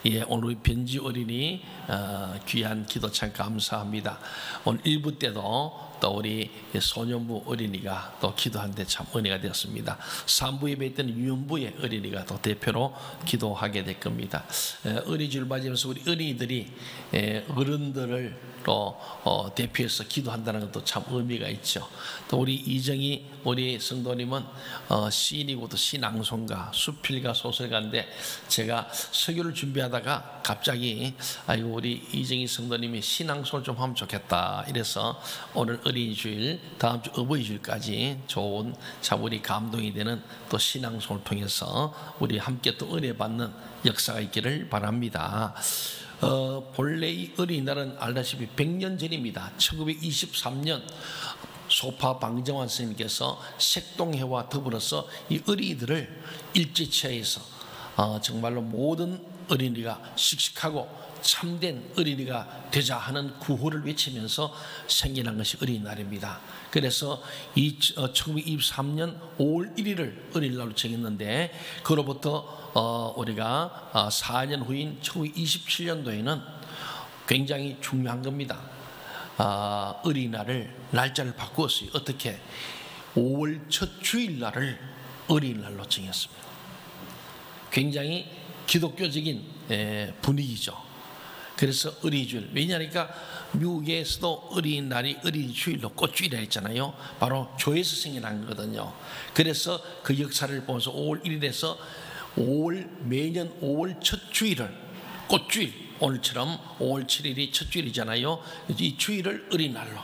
예, 오늘 우리 변지 어린이 귀한 기도 참 감사합니다. 오늘 1부 때도 또 우리 소년부 어린이가 또 기도하는데 참 은혜가 되었습니다. 3부 예배 때는 유년부의 어린이가 또 대표로 기도하게 될 겁니다. 어린이주를 맞이하면서 우리 어린이들이 어른들을 또 대표해서 기도한다는 것도 참 의미가 있죠. 또 우리 이정희 우리 성도님은 시인이고 또 시낭송가, 수필가, 소설가인데 제가 설교를 준비하다가 갑자기 아이고 우리 이정희 성도님이 시낭송을 좀 하면 좋겠다 이래서 오늘 어린이주일 다음 주 어버이주일까지 좋은 참 우리 감동이 되는 또 시낭송을 통해서 우리 함께 또 은혜 받는 역사가 있기를 바랍니다. 본래 이 어린이날은 알다시피 100년 전입니다. 1923년 소파 방정환 스님께서 색동회와 더불어서 이 어린이들을 일제치하에서 정말로 모든 어린이가 씩씩하고 참된 어린이가 되자 하는 구호를 외치면서 생겨난 것이 어린이날입니다. 그래서 1923년 5월 1일을 어린이날로 정했는데 그로부터 우리가 4년 후인 1927년도에는 굉장히 중요한 겁니다. 어린이날을 날짜를 바꾸었어요. 어떻게? 5월 첫 주일날을 어린이날로 정했습니다. 굉장히 기독교적인 분위기죠. 그래서 어린이주일, 왜냐하니까 미국에서도 어린이날이 어린이주일로 꽃주일이라 했잖아요. 바로 교회에서 생겨난 거거든요. 그래서 그 역사를 보면서 5월 1일에서 매년 5월 첫 주일을 꽃주일, 오늘처럼 5월 7일이 첫 주일이잖아요. 이 주일을 어린이날로,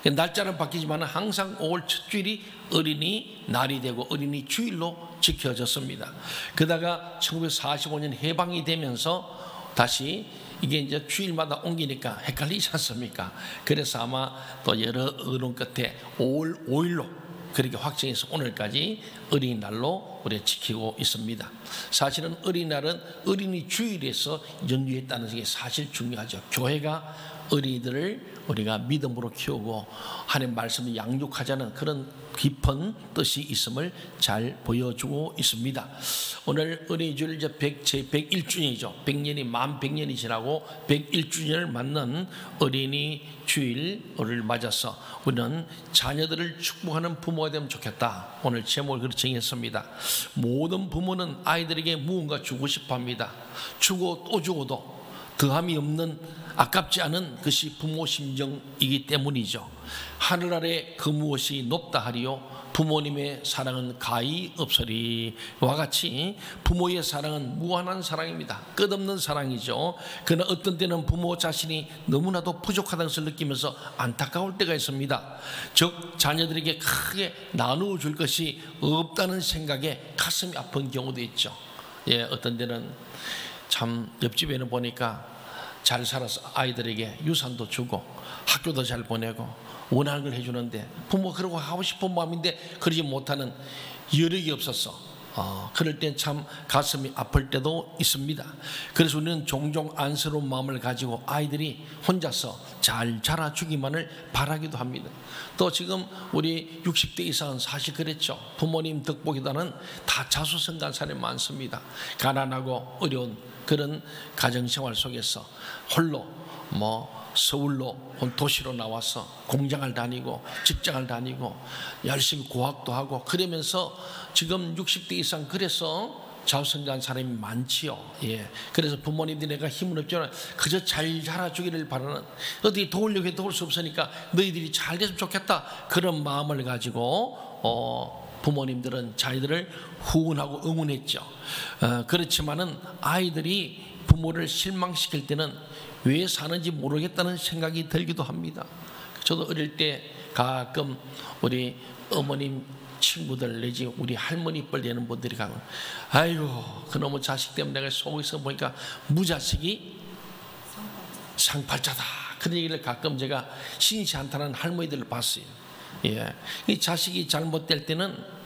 날짜는 바뀌지만 항상 5월 첫 주일이 어린이날이 되고 어린이주일로 지켜졌습니다. 그러다가 1945년 해방이 되면서 다시 이게 이제 주일마다 옮기니까 헷갈리지 않습니까? 그래서 아마 또 여러 의논 끝에 5월 5일로 그렇게 확정해서 오늘까지 어린이날로 우리가 지키고 있습니다. 사실은 어린이날은 어린이 주일에서 연유했다는 게 사실 중요하죠. 교회가 어린이들을 우리가 믿음으로 키우고 하나님의 말씀을 양육하자는 그런 깊은 뜻이 있음을 잘 보여주고 있습니다. 오늘 어린이주일 이제 제 101주년이죠. 100년이 만 100년이 지나고 101주년을 맞는 어린이주일을 맞아서 우리는 자녀들을 축복하는 부모가 되면 좋겠다. 오늘 제목을 그렇게 정했습니다. 모든 부모는 아이들에게 무언가 주고 싶어 합니다. 주고 또 주고도 더함이 없는 아깝지 않은 것이 부모 심정이기 때문이죠. 하늘 아래 그 무엇이 높다 하리요 부모님의 사랑은 가히 없으리와 같이 부모의 사랑은 무한한 사랑입니다. 끝없는 사랑이죠. 그러나 어떤 때는 부모 자신이 너무나도 부족하다는 것을 느끼면서 안타까울 때가 있습니다. 즉 자녀들에게 크게 나누어 줄 것이 없다는 생각에 가슴이 아픈 경우도 있죠. 예, 어떤 때는 참 옆집에는 보니까 잘 살아서 아이들에게 유산도 주고 학교도 잘 보내고 원하는 걸 해주는데 부모 그러고 하고 싶은 마음인데 그러지 못하는 여력이 없었어. 그럴 땐 참 가슴이 아플 때도 있습니다. 그래서 우리는 종종 안쓰러운 마음을 가지고 아이들이 혼자서 잘 자라주기만을 바라기도 합니다. 또 지금 우리 60대 이상은 사실 그랬죠. 부모님 덕보기보다는 다 자수성가한 사람이 많습니다. 가난하고 어려운 그런 가정생활 속에서 홀로 서울로 도시로 나와서 공장을 다니고 직장을 다니고 열심히 고학도 하고 그러면서 지금 60대 이상 그래서 자수성가한 사람이 많지요. 예. 그래서 부모님들이 내가 힘은 없지만 그저 잘 자라주기를 바라는, 어디 도우려고 해도 도울 수 없으니까 너희들이 잘 됐으면 좋겠다 그런 마음을 가지고 부모님들은 자기들을 후원하고 응원했죠. 그렇지만은 아이들이 부모를 실망시킬 때는 왜 사는지 모르겠다는 생각이 들기도 합니다. 저도 어릴 때 가끔 우리 어머님 친구들 내지 우리 할머니 뻘 되는 분들이 가면 아이고 그놈의 자식 때문에 내가 속에서 보니까 무자식이 상팔자다 그런 얘기를 가끔 제가 신시 않다는 할머니들을 봤어요. 예. 이 자식이 잘못될 때는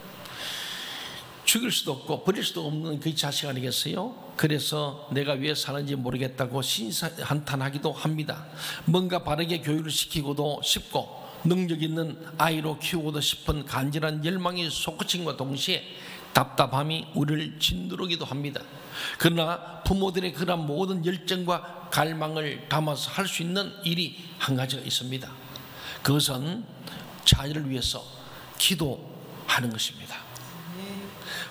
죽일 수도 없고 버릴 수도 없는 그 자식 아니겠어요? 그래서 내가 왜 사는지 모르겠다고 신사한탄하기도 합니다. 뭔가 바르게 교육을 시키고도 싶고 능력 있는 아이로 키우고도 싶은 간절한 열망이 솟구친과 동시에 답답함이 우리를 짓누르기도 합니다. 그러나 부모들의 그런 모든 열정과 갈망을 담아서 할 수 있는 일이 한 가지가 있습니다. 그것은 자녀를 위해서 기도하는 것입니다.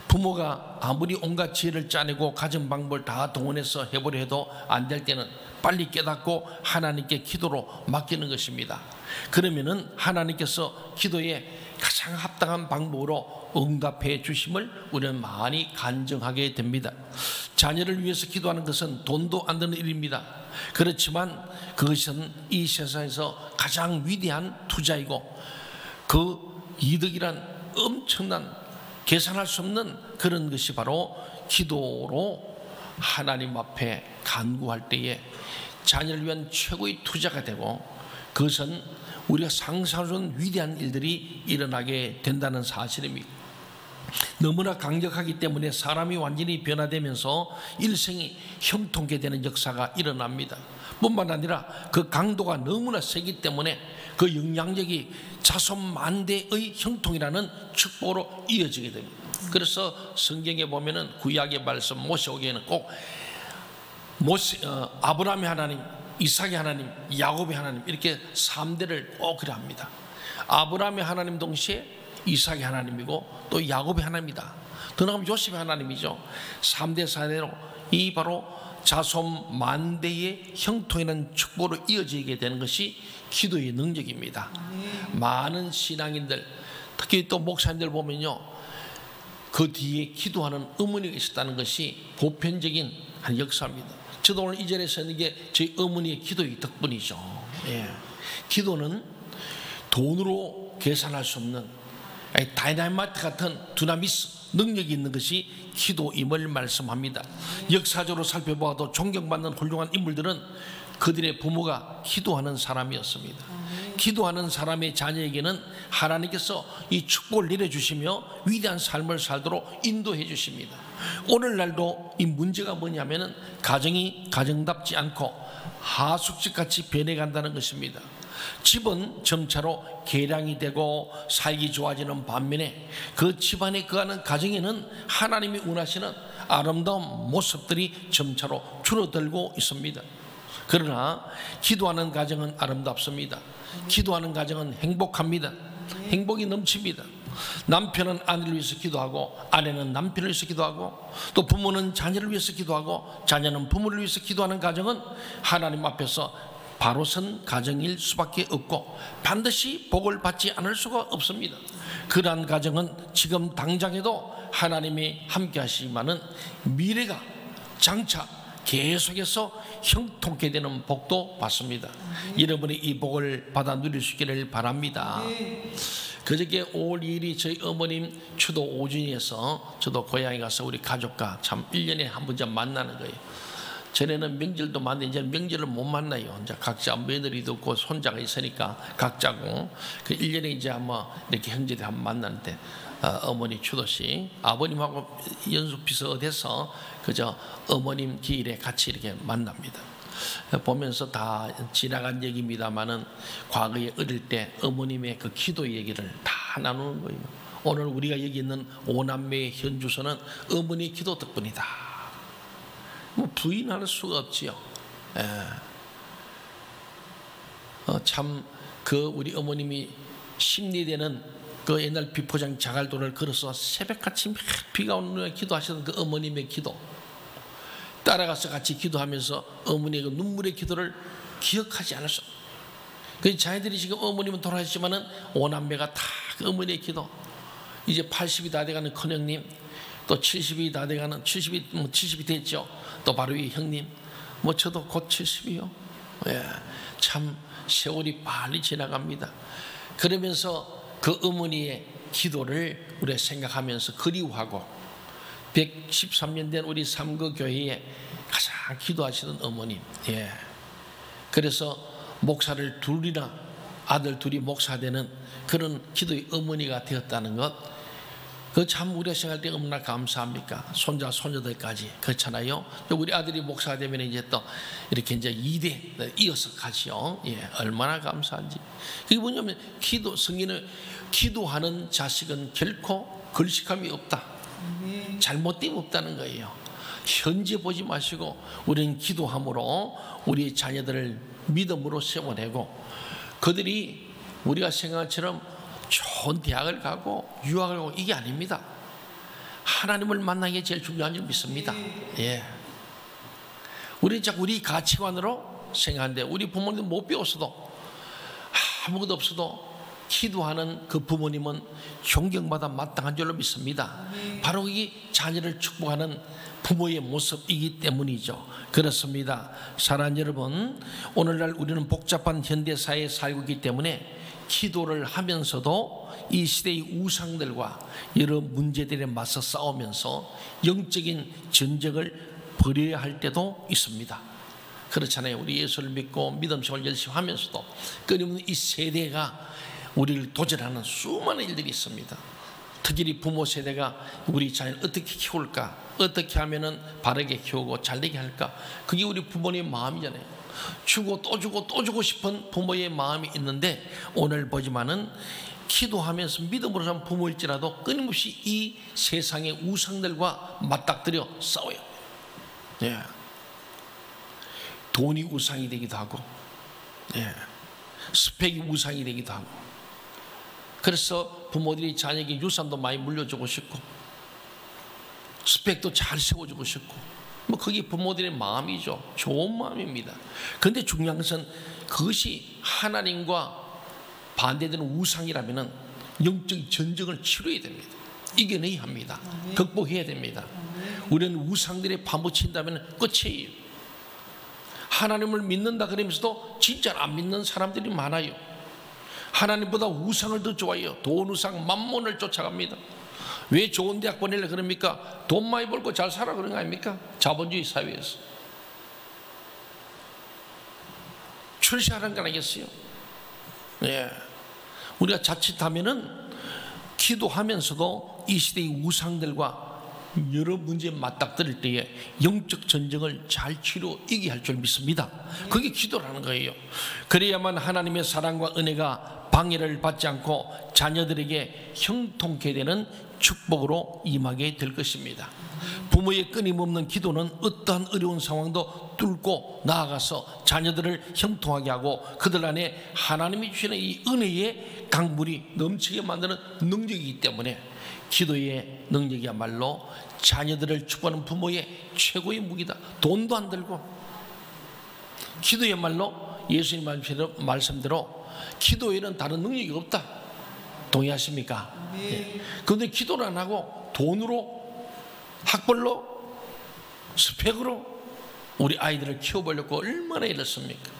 부모가 아무리 온갖 지혜를 짜내고 가진 방법을 다 동원해서 해보려 해도 안 될 때는 빨리 깨닫고 하나님께 기도로 맡기는 것입니다. 그러면은 하나님께서 기도에 가장 합당한 방법으로 응답해 주심을 우리는 많이 간증하게 됩니다. 자녀를 위해서 기도하는 것은 돈도 안 드는 일입니다. 그렇지만 그것은 이 세상에서 가장 위대한 투자이고 그 이득이란 엄청난 계산할 수 없는 그런 것이 바로 기도로 하나님 앞에 간구할 때에 자녀를 위한 최고의 투자가 되고 그것은 우리가 상상할 수 없는 위대한 일들이 일어나게 된다는 사실입니다. 너무나 강력하기 때문에 사람이 완전히 변화되면서 일생이 형통케 되는 역사가 일어납니다. 뿐만 아니라 그 강도가 너무나 세기 때문에 그 영향력이 자손 만대의 형통이라는 축복으로 이어지게 됩니다. 그래서 성경에 보면은 구약의 말씀 모세오경에는 꼭 아브라함의 하나님, 이삭의 하나님, 야곱의 하나님 이렇게 3대를 꼭 그래 합니다. 아브라함의 하나님 동시에 이삭의 하나님이고 또 야곱의 하나님이다. 더 나가면 요셉의 하나님이죠. 3대 4대로 이 바로 자손 만대의 형통이라는 축복으로 이어지게 되는 것이 기도의 능력입니다. 많은 신앙인들 특히 또 목사님들 보면요 그 뒤에 기도하는 어머니가 있었다는 것이 보편적인 한 역사입니다. 저도 오늘 이 자리에 서 있는 게 저희 어머니의 기도의 덕분이죠. 예. 기도는 돈으로 계산할 수 없는 다이나마이트 같은 두나미스 능력이 있는 것이 기도임을 말씀합니다. 역사적으로 살펴보아도 존경받는 훌륭한 인물들은 그들의 부모가 기도하는 사람이었습니다. 기도하는 사람의 자녀에게는 하나님께서 이 축복을 내려주시며 위대한 삶을 살도록 인도해 주십니다. 오늘날도 이 문제가 뭐냐면은 가정이 가정답지 않고 하숙집같이 변해간다는 것입니다. 집은 점차로 개량이 되고 살기 좋아지는 반면에 그 집안에 거하는 가정에는 하나님이 원하시는 아름다운 모습들이 점차로 줄어들고 있습니다. 그러나 기도하는 가정은 아름답습니다. 기도하는 가정은 행복합니다. 행복이 넘칩니다. 남편은 아내를 위해서 기도하고 아내는 남편을 위해서 기도하고 또 부모는 자녀를 위해서 기도하고 자녀는 부모를 위해서 기도하는 가정은 하나님 앞에서 바로 선 가정일 수밖에 없고 반드시 복을 받지 않을 수가 없습니다. 그러한 가정은 지금 당장에도 하나님이 함께 하시지만은 미래가 장차 계속해서 형통케 되는 복도 받습니다. 여러분이 이 복을 받아 누릴 수 있기를 바랍니다. 그저께 5월 2일이 저희 어머님 추도 5주년에서 저도 고향에 가서 우리 가족과 참 1년에 한 번쯤 만나는 거예요. 전에는 명절도 만나는데 이제 명절을 못 만나요. 이제 각자 며느리도 없고 손자가 있으니까 각자고 그 1년에 이제 아마 이렇게 형제들 한번 만나는데 어머니 추도식 아버님하고 연수비서돼서 그저 어머님 기일에 같이 이렇게 만납니다. 보면서 다 지나간 얘기입니다만은 과거에 어릴 때 어머님의 그 기도 얘기를 다 나누는 거예요. 오늘 우리가 여기 있는 오남매의 현주소는 어머니의 기도 덕분이다. 뭐 부인할 수가 없지요. 참 그 우리 어머님이 심리되는 그 옛날 비포장 자갈도를 걸어서 새벽같이 비가 오는 날에 기도하시던 그 어머님의 기도 따라가서 같이 기도하면서 어머니의 그 눈물의 기도를 기억하지 않을 수 없어요. 그 자녀들이 지금 어머님은 돌아가셨지만은 오남매가 다 그 어머니의 기도 이제 80이 다 돼가는 큰형님 또 70이 다 돼가는 70이 됐죠. 또 바로 이 형님 뭐 저도 곧 70이요. 예, 참 세월이 빨리 지나갑니다. 그러면서 그 어머니의 기도를 우리가 생각하면서 그리워하고 113년 된 우리 삼거교회에 가장 기도하시던 어머님. 예. 그래서 목사를 둘이나 아들 둘이 목사되는 그런 기도의 어머니가 되었다는 것, 그 참 우리가 생각할 때 얼마나 감사합니까? 손자 손녀들까지 그렇잖아요. 우리 아들이 목사가 되면 이제 또 이렇게 이제 2대 이어서 가죠. 예, 얼마나 감사한지. 그게 뭐냐면 성경은 기도하는 자식은 결코 걸식함이 없다. 잘못됨 없다는 거예요. 현재 보지 마시고 우리는 기도함으로 우리 자녀들을 믿음으로 세워내고, 그들이 우리가 생각한 것처럼 좋은 대학을 가고 유학을 가고 이게 아닙니다. 하나님을 만나는 게 제일 중요한 줄 믿습니다. 예. 우리 가치관으로 생각하는데, 우리 부모님 못 배웠어도, 아무것도 없어도 기도하는 그 부모님은 존경받아 마땅한 줄로 믿습니다. 바로 이 자녀를 축복하는 부모의 모습이기 때문이죠. 그렇습니다. 사랑하는 여러분, 오늘날 우리는 복잡한 현대사회에 살고 있기 때문에 기도를 하면서도 이 시대의 우상들과 여러 문제들에 맞서 싸우면서 영적인 전쟁을 벌여야 할 때도 있습니다. 그렇잖아요. 우리 예수를 믿고 믿음생활 열심히 하면서도 끊임없는 이 세대가 우리를 도전하는 수많은 일들이 있습니다. 특히 부모 세대가 우리 자녀를 어떻게 키울까, 어떻게 하면은 바르게 키우고 잘되게 할까, 그게 우리 부모님의 마음이잖아요. 주고 또 주고 또 주고 싶은 부모의 마음이 있는데, 오늘 보지만은 기도하면서 믿음으로 산 부모일지라도 끊임없이 이 세상의 우상들과 맞닥뜨려 싸워요. 예. 돈이 우상이 되기도 하고, 예. 스펙이 우상이 되기도 하고, 그래서 부모들이 자녀에게 유산도 많이 물려주고 싶고 스펙도 잘 세워주고 싶고, 뭐 그게 부모들의 마음이죠. 좋은 마음입니다. 그런데 중요한 것은 그것이 하나님과 반대되는 우상이라면 영적 전쟁을 치러야 됩니다. 이겨내야 합니다. 극복해야 됩니다. 우리는 우상들에 파묻힌다면 끝이에요. 하나님을 믿는다 그러면서도 진짜 안 믿는 사람들이 많아요. 하나님보다 우상을 더 좋아해요. 돈, 우상, 만몬을 쫓아갑니다. 왜 좋은 대학 보내려 그럽니까? 돈 많이 벌고 잘 살아 그런 거 아닙니까? 자본주의 사회에서 출세하는 거 아니겠어요? 예. 우리가 자칫하면은 기도하면서도 이 시대의 우상들과 여러 문제에 맞닥뜨릴 때에 영적 전쟁을 잘 치료 이기게 할 줄 믿습니다. 그게 기도라는 거예요. 그래야만 하나님의 사랑과 은혜가 방해를 받지 않고 자녀들에게 형통케 되는 축복으로 임하게 될 것입니다. 부모의 끊임없는 기도는 어떠한 어려운 상황도 뚫고 나아가서 자녀들을 형통하게 하고 그들 안에 하나님이 주시는 이 은혜의 강물이 넘치게 만드는 능력이기 때문에 기도의 능력이야말로 자녀들을 축복하는 부모의 최고의 무기다. 돈도 안 들고 기도야말로 예수님 말씀대로 기도에는 다른 능력이 없다. 동의하십니까? 네. 그런데 기도를 안 하고 돈으로, 학벌로, 스펙으로 우리 아이들을 키워보려고 얼마나 이랬습니까?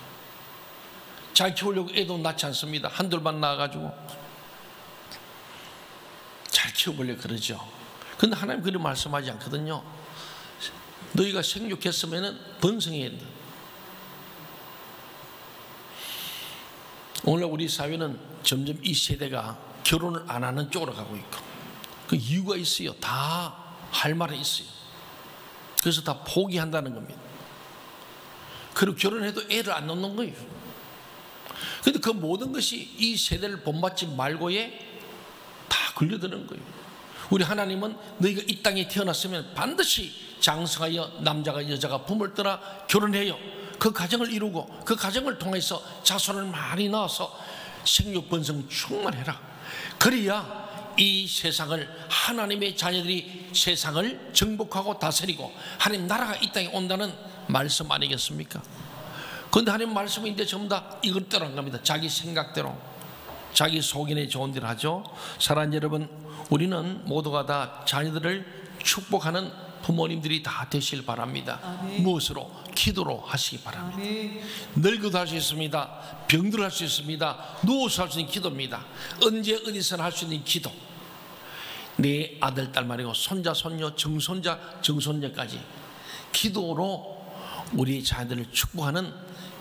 잘 키우려고 애도 낳지 않습니다. 한둘만 낳아가지고 잘 키워보려고 그러죠. 그런데 하나님 그렇게 말씀하지 않거든요. 너희가 생육했으면 번성해야 된다. 오늘 우리 사회는 점점 이 세대가 결혼을 안 하는 쪽으로 가고 있고, 그 이유가 있어요. 다 할 말이 있어요. 그래서 다 포기한다는 겁니다. 그리고 결혼해도 애를 안 낳는 거예요. 그런데 그 모든 것이 이 세대를 본받지 말고에 다 걸려드는 거예요. 우리 하나님은 너희가 이 땅에 태어났으면 반드시 장성하여 남자가 여자가 부모를 떠나 결혼해요. 그 가정을 이루고 그 가정을 통해서 자손을 많이 낳아서 생육 번성 충만해라. 그래야 이 세상을, 하나님의 자녀들이 세상을 정복하고 다스리고 하나님 나라가 이 땅에 온다는 말씀 아니겠습니까? 그런데 하나님 말씀인데 전부 다 이것대로 안 갑니다. 자기 생각대로, 자기 속인에 좋은 대로 하죠. 사랑하는 여러분, 우리는 모두가 다 자녀들을 축복하는 부모님들이 다 되시길 바랍니다. 아멘. 무엇으로? 기도로 하시기 바랍니다. 아멘. 늙어도 할 수 있습니다. 병들어 할 수 있습니다. 누워서 할 수 있는 기도입니다. 언제 어디서나 할 수 있는 기도. 내 아들, 딸 말이고 손자, 손녀, 정손자, 정손녀까지 기도로 우리 자녀들을 축복하는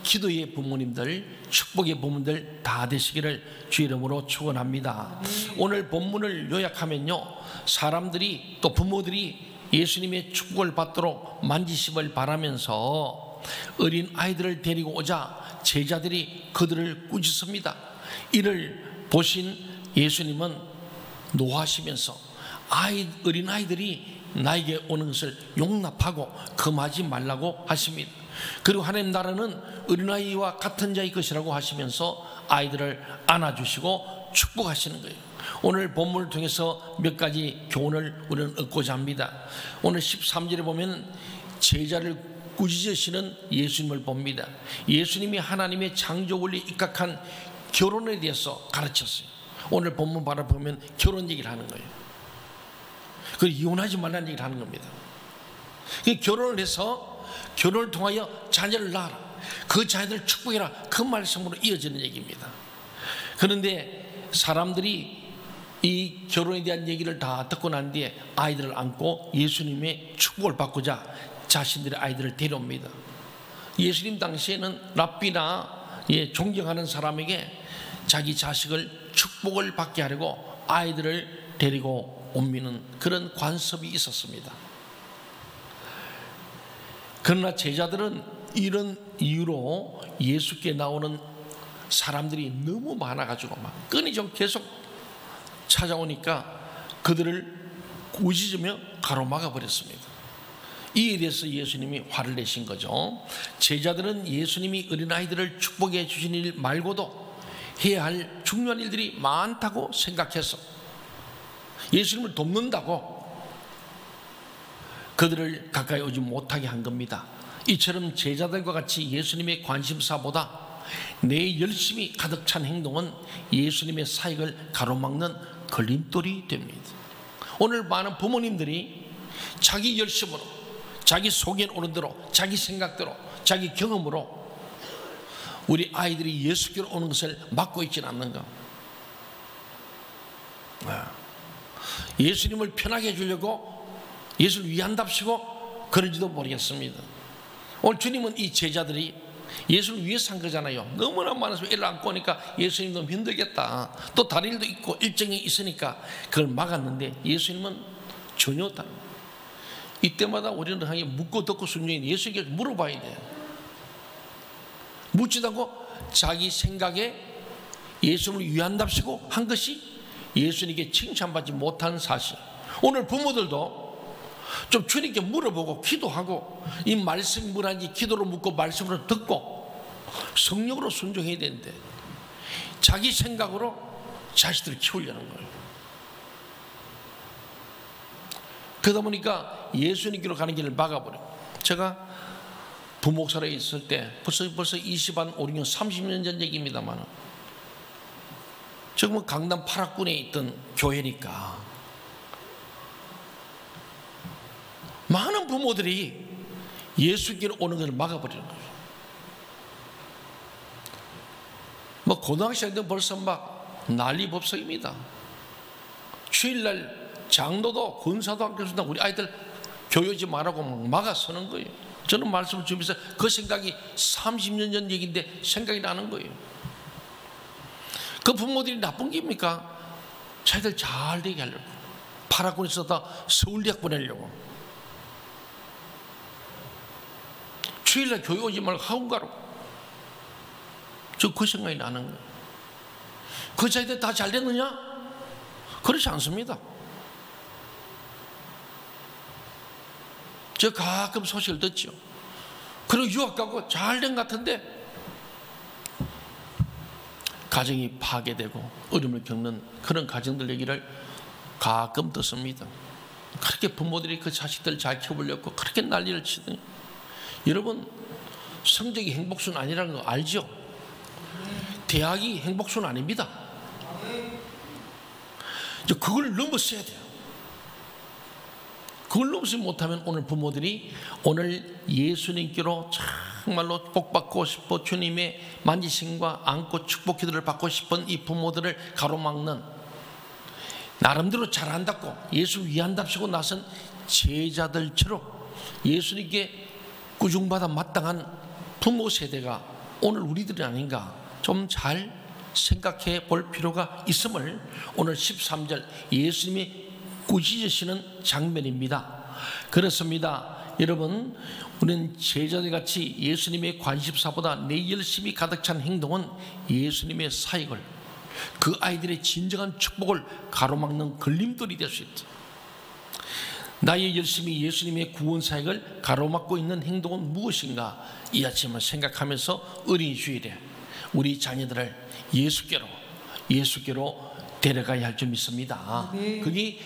기도의 부모님들, 축복의 부모님들 다 되시기를 주 이름으로 축원합니다. 오늘 본문을 요약하면요, 사람들이 또 부모들이 예수님의 축복을 받도록 만지심을 바라면서 어린 아이들을 데리고 오자 제자들이 그들을 꾸짖습니다. 이를 보신 예수님은 노하시면서 어린아이들이 나에게 오는 것을 용납하고 금하지 말라고 하십니다. 그리고 하나님 나라는 어린아이와 같은 자의 것이라고 하시면서 아이들을 안아주시고 축복하시는 거예요. 오늘 본문을 통해서 몇 가지 교훈을 우리는 얻고자 합니다. 오늘 13절에 보면 제자를 꾸짖으시는 예수님을 봅니다. 예수님이 하나님의 창조 원리에 입각한 결혼에 대해서 가르쳤어요. 오늘 본문 바로 보면 결혼 얘기를 하는 거예요. 그리고 이혼하지 말라는 얘기를 하는 겁니다. 결혼을 해서 결혼을 통하여 자녀를 낳아라, 그 자녀들을 축복해라, 그 말씀으로 이어지는 얘기입니다. 그런데 사람들이 이 결혼에 대한 얘기를 다 듣고 난 뒤에 아이들을 안고 예수님의 축복을 받고자 자신들의 아이들을 데려옵니다. 예수님 당시에는 랍비나 존경하는 사람에게 자기 자식을 축복을 받게 하려고 아이들을 데리고 옮기는 그런 관습이 있었습니다. 그러나 제자들은 이런 이유로 예수께 나오는 사람들이 너무 많아가지고 막 끊이죠 계속 찾아오니까 그들을 꾸짖으며 가로막아 버렸습니다. 이에 대해서 예수님이 화를 내신 거죠. 제자들은 예수님이 어린아이들을 축복해 주신 일 말고도 해야 할 중요한 일들이 많다고 생각해서 예수님을 돕는다고 그들을 가까이 오지 못하게 한 겁니다. 이처럼 제자들과 같이 예수님의 관심사보다 내 열심이 가득 찬 행동은 예수님의 사역을 가로막는 걸림돌이 됩니다. 오늘 많은 부모님들이 자기 열심으로, 자기 속에 오는 대로, 자기 생각대로, 자기 경험으로 우리 아이들이 예수께로 오는 것을 막고 있지는 않는가. 예수님을 편하게 해주려고 예수를 위한답시고 그런지도 모르겠습니다. 오늘 주님은 이 제자들이 예수를 위해서 한 거잖아요. 너무나 많아서 애를 안고 오니까 예수님 너무 힘들겠다, 또 다른 일도 있고 일정이 있으니까 그걸 막았는데 예수님은 전혀 다른. 이때마다 우리는 하게 묻고 듣고 순종해 예수님께 물어봐야 돼요. 묻지도 않고 자기 생각에 예수님을 위한답시고 한 것이 예수님께 칭찬받지 못하는 사실. 오늘 부모들도 좀 주님께 물어보고 기도하고 이 말씀이 뭐라는지 기도로 묻고 말씀으로 듣고 성령으로 순종해야 되는데 자기 생각으로 자식들을 키우려는 거예요. 그러다 보니까 예수님께로 가는 길을 막아버려요. 제가 부목사로 있을 때 벌써 20한 5, 6년 30년 전 얘기입니다만 지금은 강남 8학군에 있던 교회니까 많은 부모들이 예수께로 오는 것을 막아버리는 거예요. 뭐 고등학생들은 벌써 막 난리법석입니다. 주일날 장로도 권사도 안 계신다 우리 아이들 교회 오지 말라고 막아서는 거예요. 저는 말씀을 주면서 그 생각이 30년 전 얘기인데 생각이 나는 거예요. 그 부모들이 나쁜 게입니까? 자기들 잘 되게 하려고 8학군에서 다 서울대학 보내려고 주일날 교회 오지 말고 학원 가라고. 저 그 생각이 나는 거예요. 그 자기들 다 잘 됐느냐? 그렇지 않습니다. 저 가끔 소식을 듣죠. 그리고 유학 가고 잘 된 것 같은데 가정이 파괴되고 어려움을 겪는 그런 가정들 얘기를 가끔 듣습니다. 그렇게 부모들이 그 자식들 잘 키워보려고 그렇게 난리를 치더니 여러분 성적이 행복순 아니라는 거 알죠? 대학이 행복순 아닙니다. 그걸 넘어서야 돼요. 그걸 넘지 못하면 오늘 부모들이 오늘 예수님께로 정말로 복받고 싶어 주님의 만지심과 안고 축복 기도를 받고 싶은 이 부모들을 가로막는 나름대로 잘한다고 예수 위한답시고 나선 제자들처럼 예수님께 꾸중받아 마땅한 부모 세대가 오늘 우리들이 아닌가 좀 잘 생각해 볼 필요가 있음을 오늘 13절 예수님이 꾸짖으시는 장면입니다. 그렇습니다. 여러분 우리는 제자들같이 예수님의 관심사보다 내 열심이 가득 찬 행동은 예수님의 사역을 그 아이들의 진정한 축복을 가로막는 걸림돌이 될 수 있다. 나의 열심이 예수님의 구원 사역을 가로막고 있는 행동은 무엇인가? 이 아침을 생각하면서 어린이 주일에 우리 자녀들을 예수께로 데려가야 할 줄 믿습니다. 그게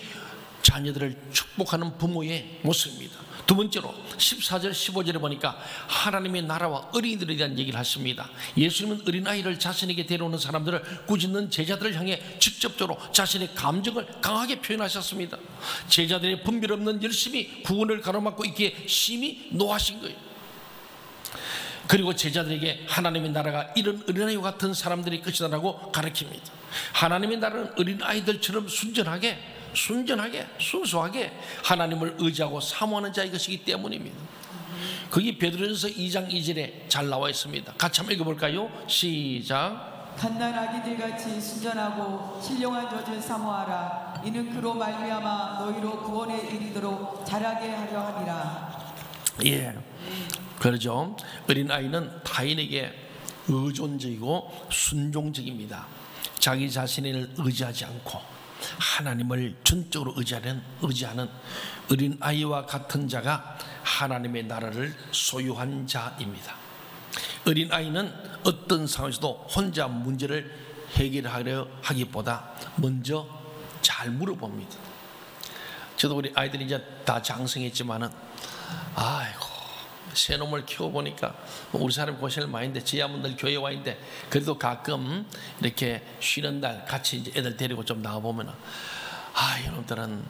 자녀들을 축복하는 부모의 모습입니다. 두 번째로 14절 15절에 보니까 하나님의 나라와 어린이들에 대한 얘기를 하십니다. 예수님은 어린아이를 자신에게 데려오는 사람들을 꾸짖는 제자들을 향해 직접적으로 자신의 감정을 강하게 표현하셨습니다. 제자들의 분별 없는 열심이 구원을 가로막고 있기에 심히 노하신 거예요. 그리고 제자들에게 하나님의 나라가 이런 어린아이와 같은 사람들의 것이다라고 가르칩니다. 하나님의 나라는 어린아이들처럼 순전하게 순수하게 하나님을 의지하고 사모하는 자의 것이기 때문입니다. 그게 베드로전서 2장 2절에 잘 나와 있습니다. 같이 한번 읽어볼까요? 시작. 갓난 아기들같이 순전하고 신령한 젖을 사모하라. 이는 그로 말미암아 너희로 구원에 이르도록 자라게 하려 함이라. 예, 그러죠. 어린아이는 타인에게 의존적이고 순종적입니다. 자기 자신을 의지하지 않고 하나님을 전적으로 의지하는 어린아이와 같은 자가 하나님의 나라를 소유한 자입니다. 어린아이는 어떤 상황에서도 혼자 문제를 해결하려 하기보다 먼저 잘 물어봅니다. 저도 우리 아이들이 이제 다 장성했지만은 아이고 새놈을 키워보니까 우리 사람 고생을 많이 했는데 제 아무들 교회 와 있는데 그래도 가끔 이렇게 쉬는 날 같이 이제 애들 데리고 좀 나가보면 이놈들은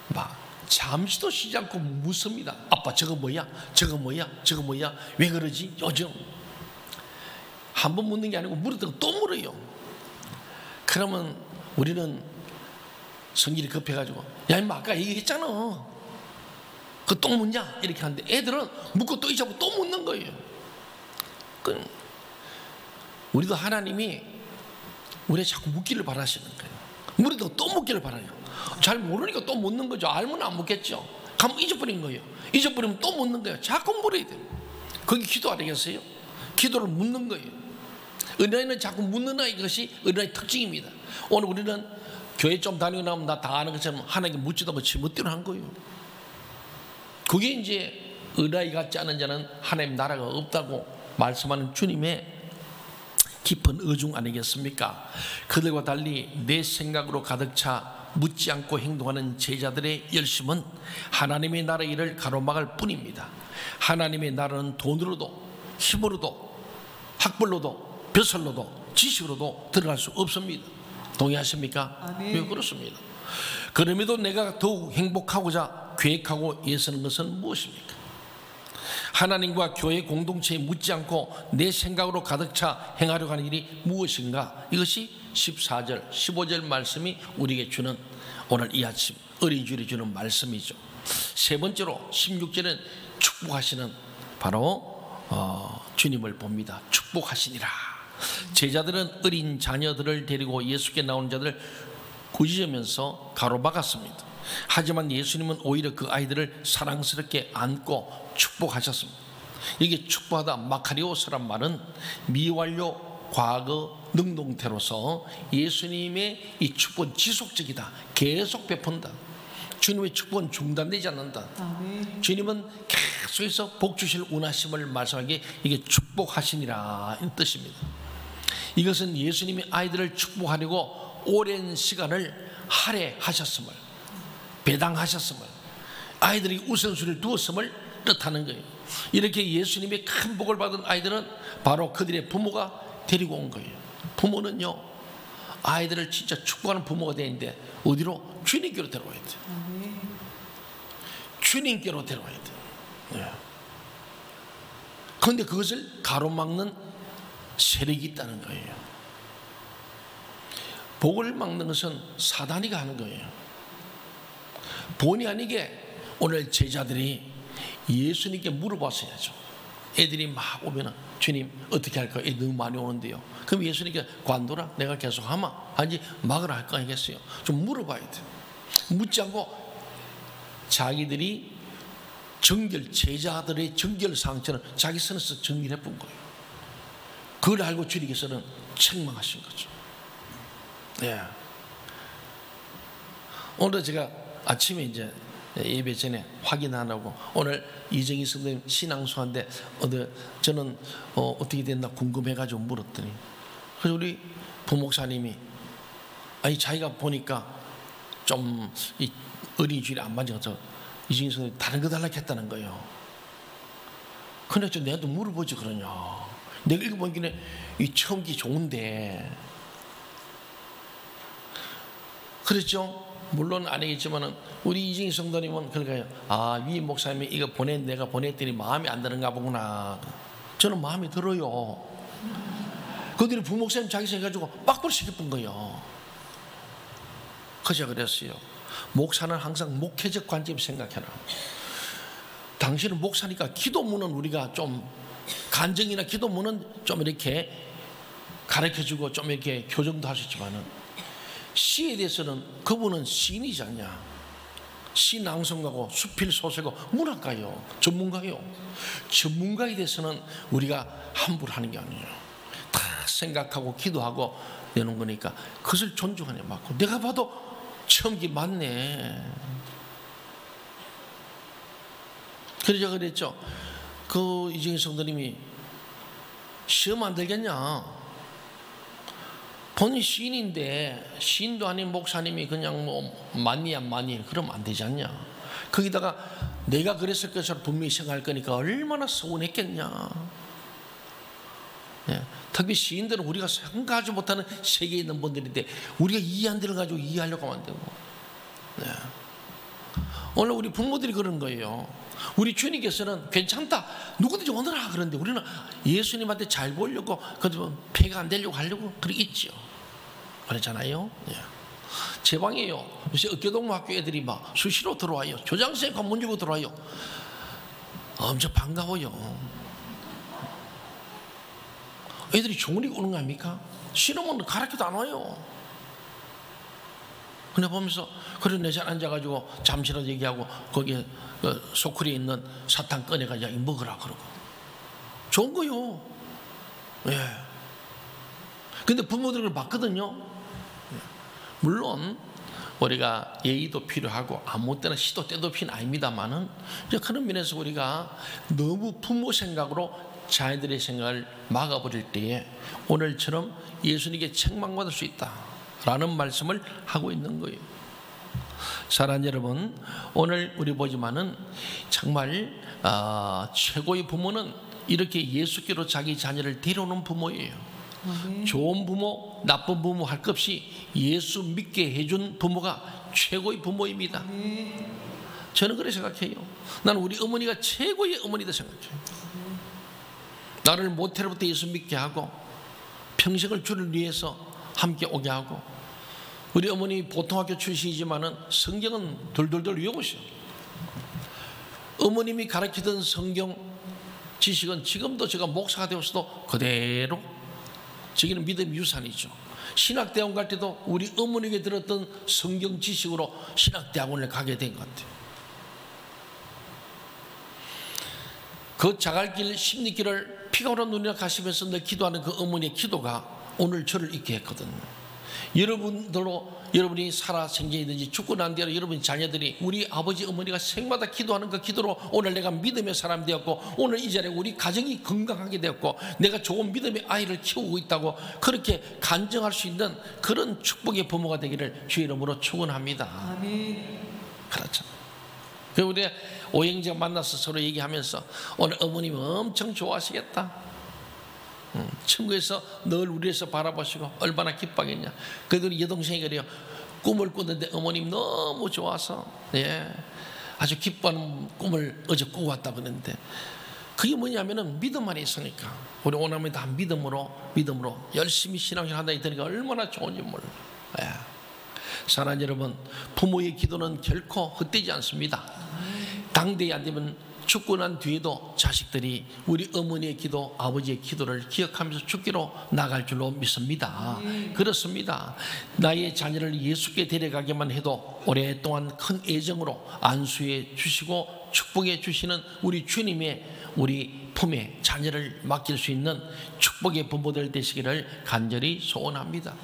막 잠시도 쉬지 않고 묻습니다. 아빠 저거 뭐야? 왜 그러지? 요즘 한 번 묻는 게 아니고 물었다가 또 물어요. 그러면 우리는 성질이 급해가지고 야 임마 아까 얘기했잖아. 그 똥 묻냐? 이렇게 하는데 애들은 묻고 또 잊어보고 또 묻는 거예요. 우리도 하나님이 우리가 자꾸 묻기를 바라시는 거예요. 우리도 또 묻기를 바라요. 잘 모르니까 또 묻는 거죠. 알면 안 묻겠죠. 가면 잊어버린 거예요. 잊어버리면 또 묻는 거예요. 자꾸 물어야 돼요. 그게 기도 아니겠어요? 기도를 묻는 거예요. 어린아이는 자꾸 묻는 아이, 것이 어린아이 특징입니다. 오늘 우리는 교회 좀 다니고 나면 나 다 아는 것처럼 하나님께 묻지도 않고 지멋대로 한 거예요. 그게 이제 어린아이 같지 않은 자는 하나님 나라가 없다고 말씀하는 주님의 깊은 의중 아니겠습니까? 그들과 달리 내 생각으로 가득 차 묻지 않고 행동하는 제자들의 열심은 하나님의 나라 일을 가로막을 뿐입니다. 하나님의 나라는 돈으로도 힘으로도 학벌로도 벼슬로도 지식으로도 들어갈 수 없습니다. 동의하십니까? 아멘. 왜 그렇습니다. 그럼에도 내가 더욱 행복하고자 계획하고 애쓰는 것은 무엇입니까? 하나님과 교회 공동체에 묻지 않고 내 생각으로 가득 차 행하려고 하는 일이 무엇인가? 이것이 14절 15절 말씀이 우리에게 주는 오늘 이 아침 어린이주일에 주는 말씀이죠. 세 번째로 16절은 축복하시는 바로 주님을 봅니다. 축복하시니라. 제자들은 어린 자녀들을 데리고 예수께 나오는 자들을 꾸짖으면서 가로막았습니다. 하지만 예수님은 오히려 그 아이들을 사랑스럽게 안고 축복하셨습니다. 이게 축복하다 마카리오스란 말은 미완료 과거 능동태로서 예수님의 이 축복은 지속적이다. 계속 베푼다. 주님의 축복은 중단되지 않는다. 아멘. 주님은 계속해서 복 주실 원하심을 말씀하기에 이게 축복하시니라 이 뜻입니다. 이것은 예수님이 아이들을 축복하려고 오랜 시간을 할애하셨음을, 배당하셨음을, 아이들이 우선순위를 두었음을 뜻하는 거예요. 이렇게 예수님의 큰 복을 받은 아이들은 바로 그들의 부모가 데리고 온 거예요. 부모는요, 아이들을 진짜 축복하는 부모가 되는데 어디로? 주님께로 데려와야 돼요. 주님께로 데려와야 돼요. 그런데 그것을 가로막는 세력이 있다는 거예요. 복을 막는 것은 사단이가 하는 거예요. 본의 아니게 오늘 제자들이 예수님께 물어봤어야죠. 애들이 막 오면 주님 어떻게 할까요? 애들 너무 많이 오는데요. 그럼 예수님께 관둬라. 내가 계속 하마 아니 막으라 할 거 아니겠어요? 좀 물어봐야 돼요. 묻지 않고 자기들이 제자들의 정결 상처는 자기 선에서 정리해 본 거예요. 그걸 알고 주님께서는 책망하신 거죠. 예. 오늘 제가 아침에 이제 예배 전에 확인 안 하고 오늘 이정희 선생님 신앙수한데 저는 어떻게 됐나 궁금해가지고 물었더니 그래서 우리 부목사님이 아니 자기가 보니까 좀 이 어린이집에 안 맞아서 이정희 선생님 다른 거 달라고 했다는 거예요. 근데 저 내가 또 물어보지 그러냐. 내가 읽어보기는 이 처음기 좋은데 그렇죠. 물론 아니겠지만은 우리 이정희 성도님은 그러니까 위 목사님이 이거 내가 보냈더니 마음에 안 드는가 보구나. 저는 마음에 들어요. 그들이 부목사님 자기 생각가지고 빡불 시켰던 거예요. 그저 그랬어요. 목사는 항상 목회적 관점 생각해라. 당신은 목사니까 기도문은 우리가 좀 간증이나 기도문은 좀 이렇게 가르쳐주고 좀 이렇게 교정도 할 수 있지만은 시에 대해서는 그분은 시인이지 않냐. 시 낭송가고 수필 소설가 문학가요. 전문가요. 전문가에 대해서는 우리가 함부로 하는 게 아니에요. 다 생각하고 기도하고 내는 거니까 그것을 존중하네 맞고 내가 봐도 처음기 맞네. 그러자 그랬죠. 그 이정희 성도님이 시험 안 들겠냐. 본인 시인인데 시인도 아닌 목사님이 그냥 뭐 맞니 안 맞니 그러면 안 되지 않냐. 거기다가 내가 그랬을 것처럼 분명히 생각할 거니까 얼마나 서운했겠냐. 네. 특히 시인들은 우리가 생각하지 못하는 세계에 있는 분들인데 우리가 이해 안 되는 거 가지고 이해하려고 하면 안 되고. 네. 오늘 우리 부모들이 그런 거예요. 우리 주님께서는 괜찮다 누구든지 오너라 그런데 우리는 예수님한테 잘 보려고 그러면 폐가 안 되려고 하려고 그렇게 있죠. 그렇잖아요. 예. 제 방이에요. 요새 어깨동무학교 애들이 막 수시로 들어와요. 조장생 관문 주고 들어와요. 엄청 반가워요. 애들이 좋으니까 오는 거 아닙니까? 싫으면 가르쳐도 안 와요. 근데 보면서 그런 내 잘 앉아가지고 잠시라도 얘기하고 거기에 소쿠리에 있는 사탕 꺼내가지고 먹으라 그러고 좋은 거요. 예. 근데 부모들을 봤거든요. 물론 우리가 예의도 필요하고 아무 때나 시도 때도 필요는 아닙니다만은 이제 그런 면에서 우리가 너무 부모 생각으로 자녀들의 생각을 막아버릴 때에 오늘처럼 예수님께 책망받을 수 있다라는 말씀을 하고 있는 거예요. 사랑하는 여러분, 오늘 우리 보지만은 정말 최고의 부모는 이렇게 예수께로 자기 자녀를 데려오는 부모예요. 좋은 부모, 나쁜 부모 할 것 없이 예수 믿게 해준 부모가 최고의 부모입니다. 저는 그렇게 생각해요. 나는 우리 어머니가 최고의 어머니다 생각해요. 나를 모태로부터 예수 믿게 하고 평생을 주를 위해서 함께 오게 하고 우리 어머니 보통학교 출신이지만은 성경은 돌돌돌 외우셔. 어머님이 가르치던 성경 지식은 지금도 제가 목사가 되었어도 그대로 저기는 믿음 유산이죠. 신학대학원 갈 때도 우리 어머니에게 들었던 성경 지식으로 신학대학원을 가게 된 것 같아요. 그 자갈길 십리길을 피가 오른 눈이나 가시면서 늘 기도하는 그 어머니의 기도가 오늘 저를 있게 했거든요. 여러분이 살아 생전이든지 죽고 난 뒤에 여러분 자녀들이 우리 아버지 어머니가 생마다 기도하는 그 기도로 오늘 내가 믿음의 사람 되었고 오늘 이 자리에 우리 가정이 건강하게 되었고 내가 좋은 믿음의 아이를 키우고 있다고 그렇게 간증할 수 있는 그런 축복의 부모가 되기를 주의 이름으로 축원합니다. 아멘. 그렇죠. 그리고 우리 오행자 만나서 서로 얘기하면서 오늘 어머님 엄청 좋아하시겠다. 친구에서 늘 우리에서 바라보시고 얼마나 기뻐하겠냐. 그들이 여동생이 그래요. 꿈을 꾸는데 어머님 너무 좋아서 아주 기뻐하는 꿈을 어제 꾸고 왔다 그랬는데 그게 뭐냐면은 믿음 안에 있으니까 우리 오남이 다 믿음으로 열심히 신앙생활 한다 했더니 얼마나 좋은지 몰라요. 사랑하는 여러분, 부모의 기도는 결코 헛되지 않습니다. 당대에 안 되면 죽고 난 뒤에도 자식들이 우리 어머니의 기도, 아버지의 기도를 기억하면서 죽기로 나갈 줄로 믿습니다. 그렇습니다. 나의 자녀를 예수께 데려가기만 해도 오랫동안 큰 애정으로 안수해 주시고 축복해 주시는 우리 주님의 우리 품에 자녀를 맡길 수 있는 축복의 부모들 되시기를 간절히 소원합니다.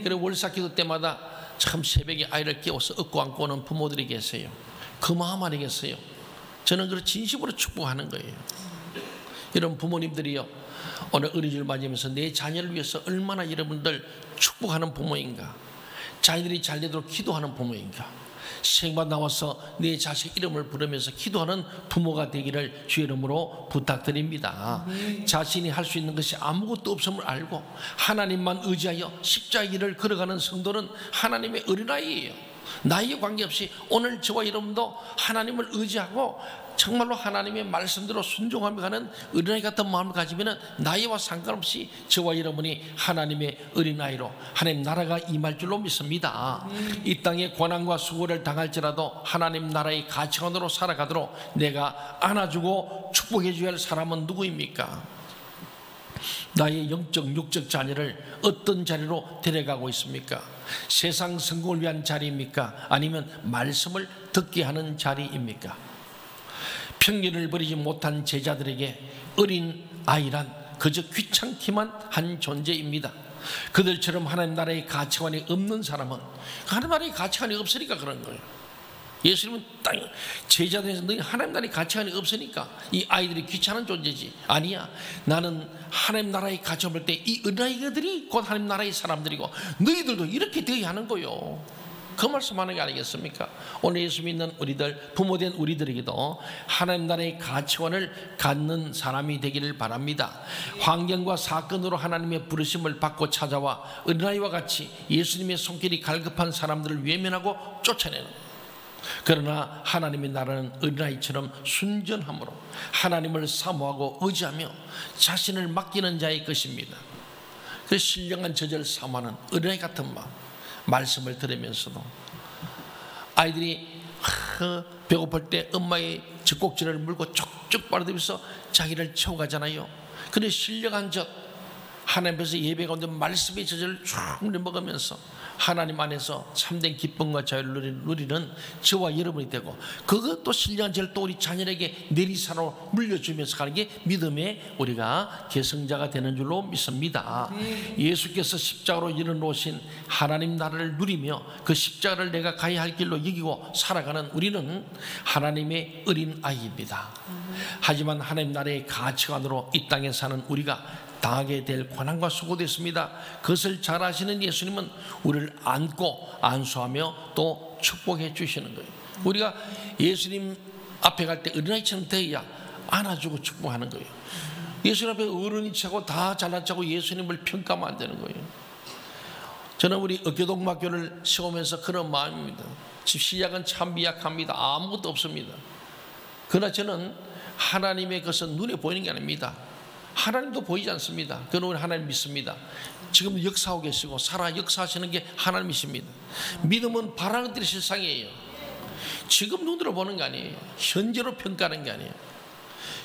그리고 월삭기도 때마다 참 새벽에 아이를 깨워서 업고 안고 오는 부모들이 계세요. 그 마음 아니겠어요? 저는 그걸 진심으로 축복하는 거예요. 이런 부모님들이요, 오늘 어린이를 맞이하면서 내 자녀를 위해서 얼마나 여러분들 축복하는 부모인가, 자녀들이 잘 되도록 기도하는 부모인가, 생방 나와서 내 자식 이름을 부르면서 기도하는 부모가 되기를 주의 이름으로 부탁드립니다. 자신이 할 수 있는 것이 아무것도 없음을 알고 하나님만 의지하여 십자가의 길을 걸어가는 성도는 하나님의 어린아이예요. 나이에 관계없이 오늘 저와 여러분도 하나님을 의지하고 정말로 하나님의 말씀대로 순종하며 가는 어린아이 같은 마음을 가지면 나이와 상관없이 저와 여러분이 하나님의 어린아이로 하나님 나라가 임할 줄로 믿습니다. 이 땅에 고난과 수고를 당할지라도 하나님 나라의 가치관으로 살아가도록 내가 안아주고 축복해 줘야 할 사람은 누구입니까? 나의 영적 육적 자녀를 어떤 자리로 데려가고 있습니까? 세상 성공을 위한 자리입니까? 아니면 말씀을 듣게 하는 자리입니까? 평균을 버리지 못한 제자들에게 어린 아이란 그저 귀찮기만 한 존재입니다. 그들처럼 하나님 나라의 가치관이 없는 사람은 하나님 나라의 가치관이 없으니까 그런 거예요. 예수님은 딱 제자들에서 너희 하나님 나라의 가치관이 없으니까 이 아이들이 귀찮은 존재지. 아니야, 나는 하나님 나라의 가치관 볼 때 이 어린아이들이 곧 하나님 나라의 사람들이고 너희들도 이렇게 되어야 하는 거요. 그 말씀하는 게 아니겠습니까? 오늘 예수 믿는 우리들, 부모된 우리들에게도 하나님 나라의 가치관을 갖는 사람이 되기를 바랍니다. 환경과 사건으로 하나님의 부르심을 받고 찾아와 어린아이와 같이 예수님의 손길이 갈급한 사람들을 외면하고 쫓아내는, 그러나 하나님의 나라는 어린아이처럼 순전함으로 하나님을 사모하고 의지하며 자신을 맡기는 자의 것입니다. 그 신령한 저절 사모하는 어린아이 같은 마음, 말씀을 들으면서도 아이들이 배고플 때 엄마의 젖꼭지를 물고 쪽쪽 빨아들면서 자기를 채워가잖아요. 그런데 신령한 젖, 하나님 앞에서 예배 가운데 말씀의 젖을 충분히 먹으면서 하나님 안에서 참된 기쁨과 자유를 누리는 저와 여러분이 되고, 그것도 신령한 젖을 또 우리 자녀에게 내리사로 물려주면서 가는 게 믿음의 우리가 계승자가 되는 줄로 믿습니다. 예수께서 십자가로 일어놓으신 하나님 나라를 누리며 그 십자가를 내가 가야 할 길로 여기고 살아가는 우리는 하나님의 어린 아이입니다. 하지만 하나님 나라의 가치관으로 이 땅에 사는 우리가 당하게 될 고난과 수고도 있습니다. 그것을 잘 아시는 예수님은 우리를 안고 안수하며 또 축복해 주시는 거예요. 우리가 예수님 앞에 갈 때 어린아이처럼 되어야 안아주고 축복하는 거예요. 예수님 앞에 어른이 차고 다 잘난 척하고 예수님을 평가하면 안 되는 거예요. 저는 우리 어깨동막교를 세우면서 그런 마음입니다. 지금 시작은 참 미약합니다. 아무것도 없습니다. 그러나 저는 하나님의 것은 눈에 보이는 게 아닙니다. 하나님도 보이지 않습니다. 그러나 우리 하나님 믿습니다. 지금 역사하고 계시고 살아 역사하시는 게 하나님이십니다. 믿음은 바라는 것들이 실상이에요. 지금 눈으로 보는 게 아니에요. 현재로 평가하는 게 아니에요.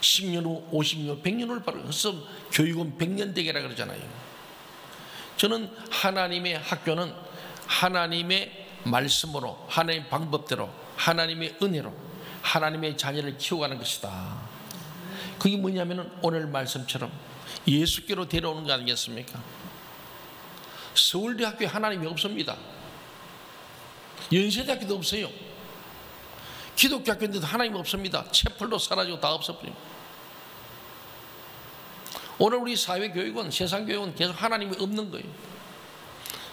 10년 후, 50년 후, 100년 후를 바라는, 그래서 교육은 100년대계라 그러잖아요. 저는 하나님의 학교는 하나님의 말씀으로, 하나님의 방법대로, 하나님의 은혜로 하나님의 자녀를 키워가는 것이다. 그게 뭐냐면 오늘 말씀처럼 예수께로 데려오는 거 아니겠습니까? 서울대학교에 하나님이 없습니다. 연세대학교도 없어요. 기독교 학교인데도 하나님이 없습니다. 채플도 사라지고 다 없어버립니다. 오늘 우리 사회교육은, 세상교육은 계속 하나님이 없는 거예요.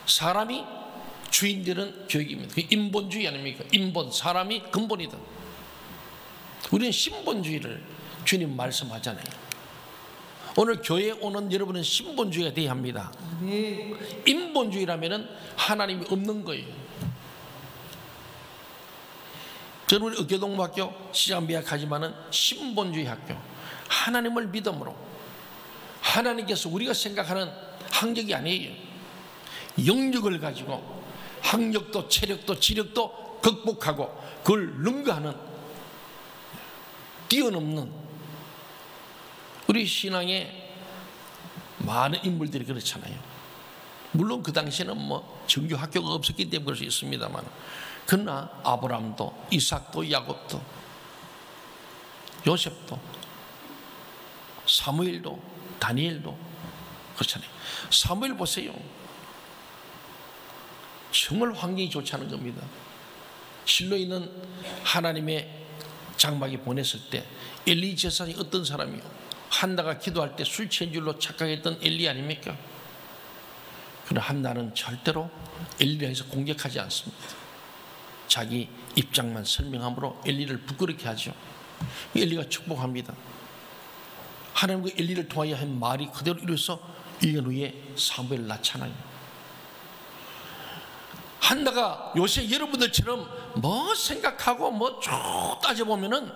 사람이 주인 되는 교육입니다. 그 인본주의 아닙니까? 인본, 사람이 근본이다. 우리는 신본주의를 주님 말씀하잖아요. 오늘 교회에 오는 여러분은 신본주의가 되어야 합니다. 인본주의라면 하나님이 없는 거예요. 저는 우리 어깨동무학교 시장 미약하지만은 신본주의 학교, 하나님을 믿음으로, 하나님께서 우리가 생각하는 학력이 아니에요. 영역을 가지고 학력도 체력도 지력도 극복하고 그걸 능가하는, 뛰어넘는 우리 신앙에 많은 인물들이 그렇잖아요. 물론 그 당시에는 뭐 정규 학교가 없었기 때문에 그럴 수 있습니다만, 그러나 아브라함도, 이삭도, 야곱도, 요셉도, 사무엘도, 다니엘도 그렇잖아요. 사무엘 보세요. 정말 환경이 좋지 않은 겁니다. 실로에 있는 하나님의 장막에 보냈을 때 엘리 제사장이 어떤 사람이요? 한나가 기도할 때 술 취한 줄로 착각했던 엘리 아닙니까? 그러나 한나는 절대로 엘리를 해서 공격하지 않습니다. 자기 입장만 설명함으로 엘리를 부끄럽게 하죠. 엘리가 축복합니다. 하나님과 엘리를 통하여 한 말이 그대로 이루어서 1년 후에 사무엘을 낳잖아요. 한나가 요새 여러분들처럼 뭐 생각하고 뭐 쭉 따져보면은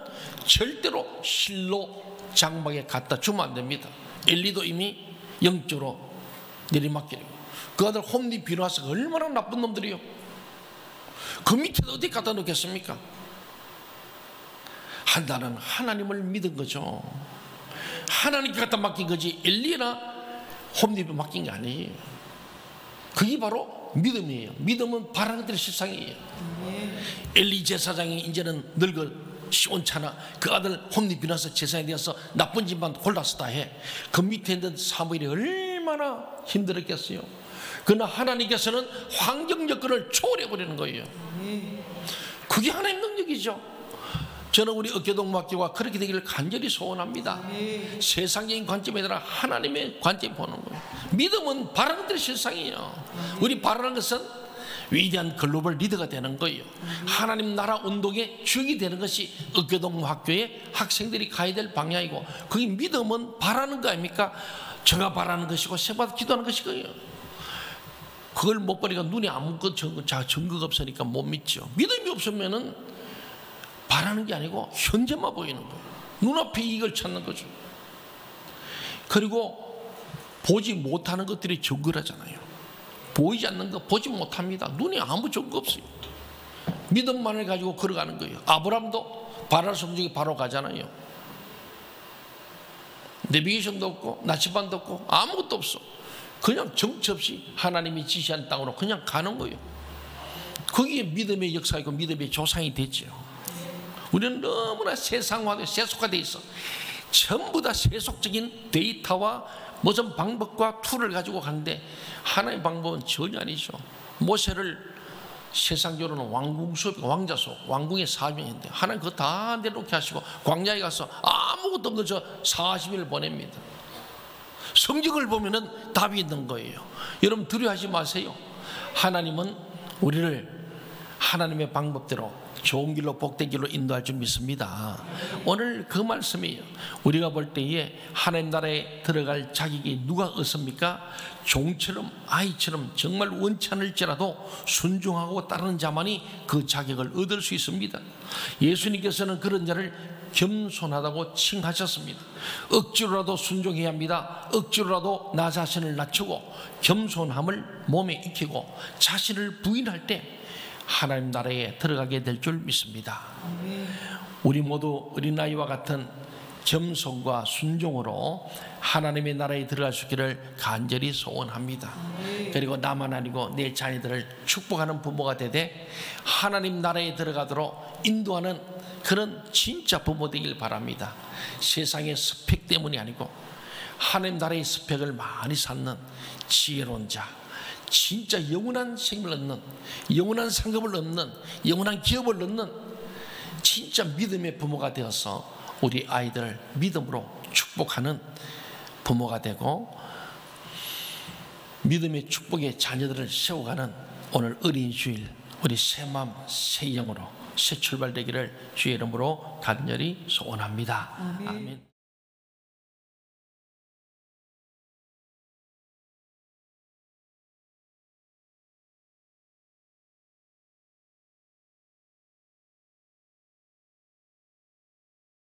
절대로 실로 장막에 갖다 주면 안 됩니다. 엘리도 이미 영적으로 내리막길이고 그 아들 홈리 비누아스가 얼마나 나쁜 놈들이요. 그 밑에 어디 갖다 놓겠습니까? 한나는 하나님을 믿은 거죠. 하나님께 갖다 맡긴 거지 엘리나 홈리에 맡긴 게 아니에요. 그게 바로 믿음이에요. 믿음은 바라는 것들의 실상이에요. 엘리 제사장이 이제는 늙어 시원찮아 그 아들 홈리 비나서 제사장이 되어서 나쁜 짓만 골라서 다 해. 그 밑에 있는 사무엘이 얼마나 힘들었겠어요. 그러나 하나님께서는 환경 여건을 초월해버리는 거예요. 그게 하나님 능력이죠. 저는 우리 어깨동무학교가 그렇게 되기를 간절히 소원합니다. 세상적인 관점이 아니라 하나님의 관점이 보는 거예요. 믿음은 바라는 것들의 실상이에요. 우리 바라는 것은 위대한 글로벌 리더가 되는 거예요. 하나님 나라 운동의 주역이 되는 것이 어깨동무학교의 학생들이 가야 될 방향이고, 그게 믿음은 바라는 거 아닙니까? 제가 바라는 것이고 세바도 기도하는 것이고요. 그걸 못 보니까 눈에 아무것도 증거가 없으니까 못 믿죠. 믿음이 없으면은 바라는 게 아니고 현재만 보이는 거예요. 눈앞에 이익을 찾는 거죠. 그리고 보지 못하는 것들이 증거라잖아요. 보이지 않는 거 보지 못합니다. 눈에 아무 증거 없어요. 믿음만을 가지고 걸어가는 거예요. 아브라함도 바랄 성중에 바로 가잖아요. 내비게이션도 없고 나치반도 없고 아무것도 없어. 그냥 정처 없이 하나님이 지시한 땅으로 그냥 가는 거예요. 거기에 믿음의 역사이고 믿음의 조상이 됐죠. 우리는 너무나 세상화돼 세속화돼 있어. 전부 다 세속적인 데이터와 무슨 방법과 툴을 가지고 가는데 하나님의 방법은 전혀 아니죠. 모세를 세상적으로는 왕궁수업, 왕자소, 왕궁의 사명인데 하나님 그거 다 내놓게 하시고 광야에 가서 아무것도 없는 저 40일을 보냅니다. 성경을 보면은 답이 있는 거예요. 여러분 두려워하지 마세요. 하나님은 우리를 하나님의 방법대로 좋은 길로 복된 길로 인도할 줄 믿습니다. 오늘 그 말씀이에요. 우리가 볼 때에 하나님 나라에 들어갈 자격이 누가 없습니까? 종처럼 아이처럼 정말 원치 않을지라도 순종하고 따르는 자만이 그 자격을 얻을 수 있습니다. 예수님께서는 그런 자를 겸손하다고 칭하셨습니다. 억지로라도 순종해야 합니다. 억지로라도 나 자신을 낮추고 겸손함을 몸에 익히고 자신을 부인할 때 하나님 나라에 들어가게 될 줄 믿습니다. 우리 모두 어린아이와 같은 겸손과 순종으로 하나님의 나라에 들어갈 수 있기를 간절히 소원합니다. 그리고 나만 아니고 내 자녀들을 축복하는 부모가 되되 하나님 나라에 들어가도록 인도하는 그런 진짜 부모 되길 바랍니다. 세상의 스펙 때문이 아니고 하나님 나라의 스펙을 많이 쌓는 지혜로운 자, 진짜 영원한 생명을 얻는, 영원한 상급을 얻는, 영원한 기업을 얻는 진짜 믿음의 부모가 되어서 우리 아이들을 믿음으로 축복하는 부모가 되고 믿음의 축복의 자녀들을 세워가는 오늘 어린 주일 우리 새 마음 새 영으로 새 출발 되기를 주의 이름으로 간절히 소원합니다. 아멘.